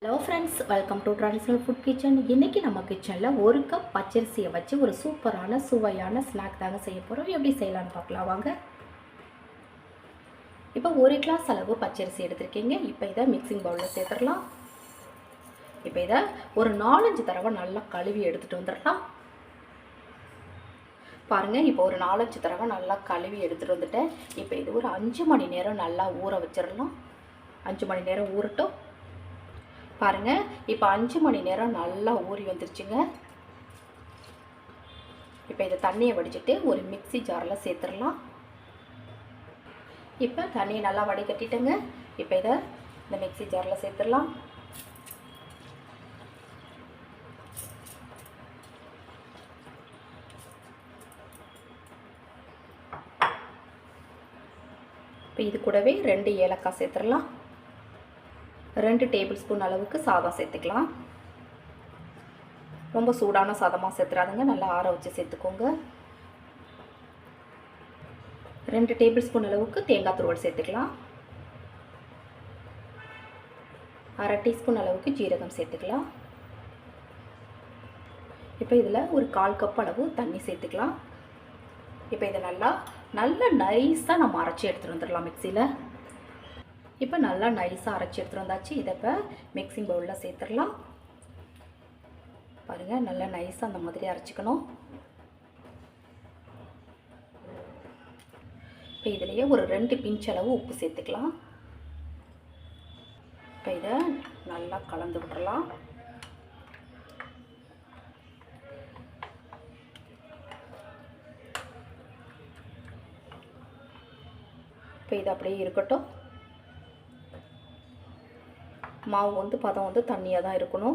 Hello friends, welcome to traditional food kitchen. இன்றைக்கி நம்ம கிச்சனில் ஒரு கப் பச்சரிசியை வச்சு ஒரு சூப்பரான சுவையான ஸ்நாக் தாங்க செய்ய போகிறோம். எப்படி செய்யலான்னு பார்க்கலாம் வாங்க. இப்போ ஒரு கிளாஸ் அளவு பச்சரிசி எடுத்துருக்கீங்க. இப்போ இதை மிக்சிங் பவுலில் சேர்த்துடலாம். இப்போ இதை ஒரு 4-5 தடவை நல்லா கழுவி எடுத்துகிட்டு வந்துடலாம். பாருங்கள், இப்போ ஒரு 4-5 தடவை நல்லா கழுவி எடுத்துகிட்டு வந்துட்டேன். இப்போ இது ஒரு 5 மணி நேரம் நல்லா ஊற வச்சிடலாம். 5 மணி நேரம் ஊறட்டும். பாருங்கள், இப்போ 5 மணி நேரம் நல்லா ஊறி வந்துருச்சுங்க. இப்போ இதை தண்ணியை வடிச்சிட்டு ஒரு மிக்ஸி ஜாரில் சேர்த்துடலாம். இப்போ தண்ணியை நல்லா வடிகட்டிட்டுங்க. இப்போ இதை இந்த மிக்ஸி ஜாரில் சேர்த்துடலாம். இப்போ இது கூடவே 2 ஏலக்காய் சேர்த்துடலாம். 2 டேபிள் ஸ்பூன் அளவுக்கு சாதம் சேர்த்துக்கலாம். ரொம்ப சூடான சாதமாக சேர்த்துறாதுங்க, நல்லா ஆற வச்சு சேர்த்துக்கோங்க. 2 டேபிள் ஸ்பூன் அளவுக்கு தேங்காய் துருவல் சேர்த்துக்கலாம். 1/2 டீஸ்பூன் அளவுக்கு ஜீரகம் சேர்த்துக்கலாம். இப்போ இதில் ஒரு 1/4 கப் அளவு தண்ணி சேர்த்துக்கலாம். இப்போ இதை நல்லா நைஸாக நம்ம அரைச்சி எடுத்துகிட்டு வந்துடலாம் மிக்சியில். இப்போ நல்லா நைஸாக அரைச்சி எடுத்துகிட்டு வந்தாச்சு. இதை இப்போ மிக்சிங் பவுலில் சேர்த்துடலாம். பாருங்கள், நல்லா நைஸாக அந்த மாதிரி அரைச்சிக்கணும். இப்போ இதிலேயே ஒரு 2 பிஞ்ச் அளவு உப்பு சேர்த்துக்கலாம். இப்போ இதை நல்லா கலந்து விட்டுறலாம். இப்போ இது அப்படியே இருக்கட்டும். மாவு பதம் தண்ணியாக தான் இருக்கணும்.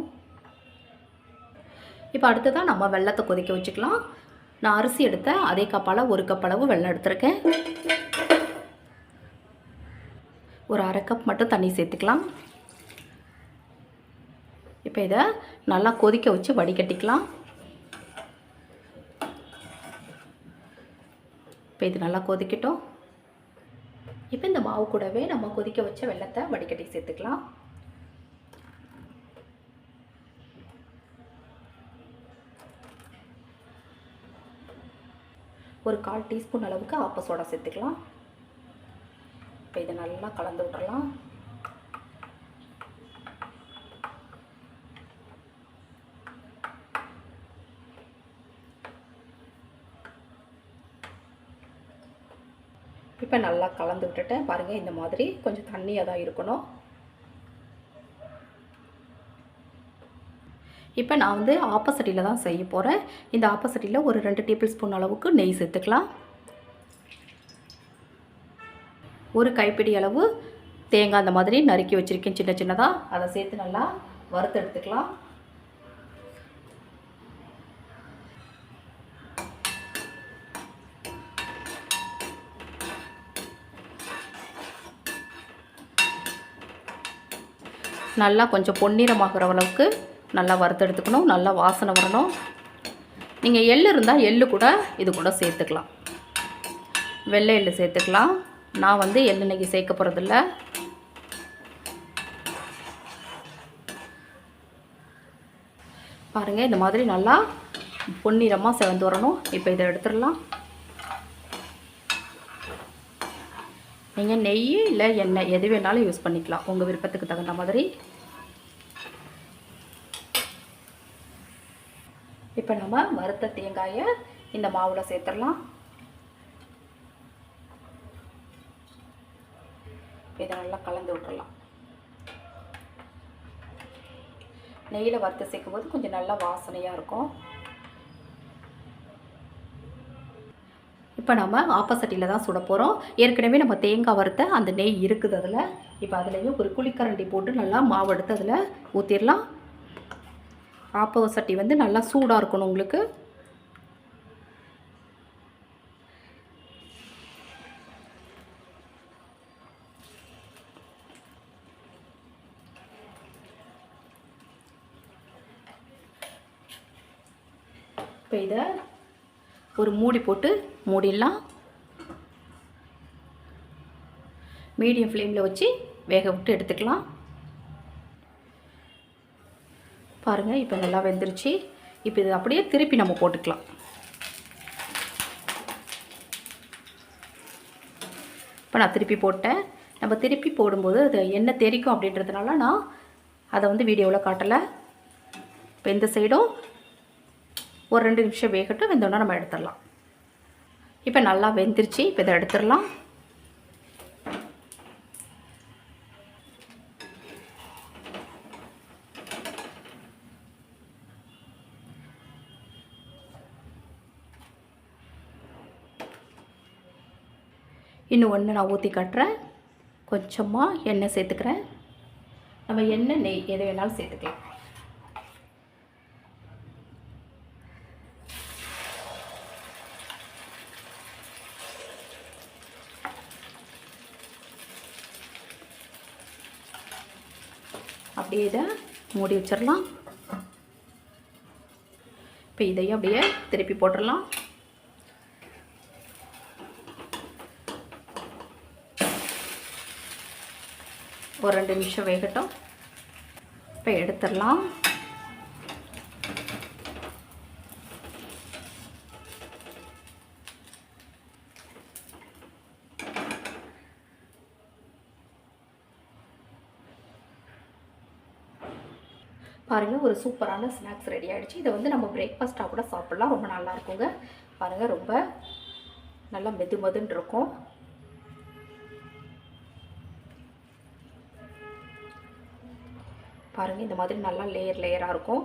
இப்போ அடுத்ததான் நம்ம வெல்லத்தை கொதிக்க வச்சுக்கலாம். நான் அரிசி எடுத்தேன், அதே கப்பால் 1 கப் அளவு வெல்லம் எடுத்திருக்கேன். ஒரு 1/2 கப் மட்டும் தண்ணி சேர்த்துக்கலாம். இப்போ இதை நல்லா கொதிக்க வச்சு வடிகட்டிக்கலாம். இப்போ இது நல்லா கொதிக்கட்டும். இப்போ இந்த மாவு கூடவே நம்ம கொதிக்க வச்ச வெல்லத்தை வடிகட்டி சேர்த்துக்கலாம். ஒரு 1/4 டீஸ்பூன் அளவுக்கு ஆப்ப சோடா சேர்த்துக்கலாம். இப்போ இதை நல்லா கலந்து விட்டுறலாம். இப்போ நல்லா கலந்து விட்டுட்டேன். பாருங்கள், இந்த மாதிரி கொஞ்சம் தண்ணியாக தான் இருக்கணும். இப்போ நான் ஆப்பசட்டியில் தான் செய்ய போகிறேன். இந்த ஆப்பசட்டியில் ஒரு 2 டேபிள் ஸ்பூன் அளவுக்கு நெய் சேர்த்துக்கலாம். ஒரு கைப்பிடி அளவு தேங்காய் அந்த மாதிரி நறுக்கி வச்சுருக்கேன் சின்ன சின்னதாக. அதை சேர்த்து நல்லா வறுத்து எடுத்துக்கலாம். நல்லா கொஞ்சம் பொன்னிறமாகிற அளவுக்கு நல்லா வறுத்து எடுத்துக்கணும். நல்லா வாசனை வரணும். நீங்கள் எள்ளு இருந்தால் எள்ளு கூட இது கூட சேர்த்துக்கலாம். வெள்ளை எள்ளு சேர்த்துக்கலாம். நான் எள்ளு இன்னைக்கு சேர்க்க போகிறதில்ல. பாருங்கள், இந்த மாதிரி நல்லா பொன்னிறமாக செவந்து வரணும். இப்போ இதை எடுத்துடலாம். நீங்கள் நெய் இல்லை எண்ணெய் எது வேணாலும் யூஸ் பண்ணிக்கலாம், உங்கள் விருப்பத்துக்கு தகுந்த மாதிரி. இப்போ நம்ம வறுத்த தேங்காயை இந்த மாவில் சேர்த்துடலாம். இதை நல்லா கலந்து விட்டுறலாம். நெய்யில் வறுத்து சேர்க்கும்போது கொஞ்சம் நல்லா வாசனையாக இருக்கும். இப்போ நம்ம ஆப்பசட்டியில் தான் சுட போகிறோம். ஏற்கனவே நம்ம தேங்காய் வறுத்த அந்த நெய் இருக்குது அதில். இப்போ அதுலேயும் ஒரு குழிக்கரண்டி போட்டு நல்லா மாவு எடுத்து அதில் ஊற்றிடலாம். ஆப்ப சட்டி நல்லா சூடாக இருக்கணும் உங்களுக்கு. இப்போ இதை ஒரு மூடி போட்டு மூடிடலாம். மீடியம் ஃப்ளேமில் வச்சு வேக விட்டு எடுத்துக்கலாம். பாருங்கள் இப்போ நல்லா வெந்துருச்சு. இப்போ இது அப்படியே திருப்பி நம்ம போட்டுக்கலாம். இப்போ நான் திருப்பி போட்டேன். நம்ம திருப்பி போடும்போது அது எண்ணெய் தெறிக்கும் அப்படின்றதுனால நான் அதை வந்து வீடியோவில் காட்டலை. இப்போ இந்த சைடும் ஒரு 2 நிமிஷம் வேகட்டும். வெந்தோன்னா நம்ம எடுத்துடலாம். இப்போ நல்லா வெந்துருச்சு. இப்போ இதை எடுத்துடலாம். இன்னும் ஒன்று நான் ஊற்றி காட்டுறேன். கொஞ்சமாக எண்ணெய் சேர்த்துக்கிறேன். நம்ம எண்ணெய் நெய் எது வேணாலும் சேர்த்துக்கலாம். அப்படியே இதை மூடி வச்சிடலாம். இப்போ இதையும் அப்படியே திருப்பி போட்டுடலாம். ஒரு 2 நிமிஷம் வேகட்டும். இப்போ எடுத்துடலாம். பாருங்கள், ஒரு சூப்பரான ஸ்நாக்ஸ் ரெடி ஆகிடுச்சு. இதை வந்து நம்ம பிரேக்ஃபாஸ்ட்டாக கூட சாப்பிட்லாம். ரொம்ப நல்லா இருக்குங்க. பாருங்கள், ரொம்ப நல்லா மெதுன்னு இருக்கும். பாருங்கள், இந்த மாதிரி நல்லா லேயராக இருக்கும்.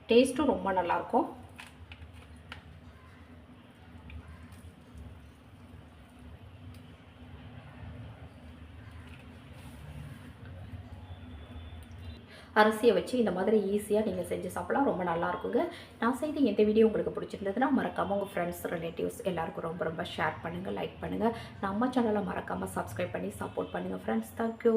டேஸ்ட்டும் ரொம்ப நல்லாயிருக்கும். அரிசியை வச்சு இந்த மாதிரி ஈஸியாக நீங்கள் செஞ்சு சாப்பிடலாம். ரொம்ப நல்லாயிருக்குங்க. நான் செய்த எந்த வீடியோ உங்களுக்கு பிடிச்சிருந்ததுன்னா மறக்காமல் உங்கள் ஃப்ரெண்ட்ஸ், ரிலேட்டிவ்ஸ் எல்லாருக்கும் ரொம்ப ஷேர் பண்ணுங்கள், லைக் பண்ணுங்கள். நம்ம சேனலை மறக்காமல் சப்ஸ்கிரைப் பண்ணி சப்போர்ட் பண்ணுங்கள் ஃப்ரெண்ட்ஸ். தேங்க்யூ.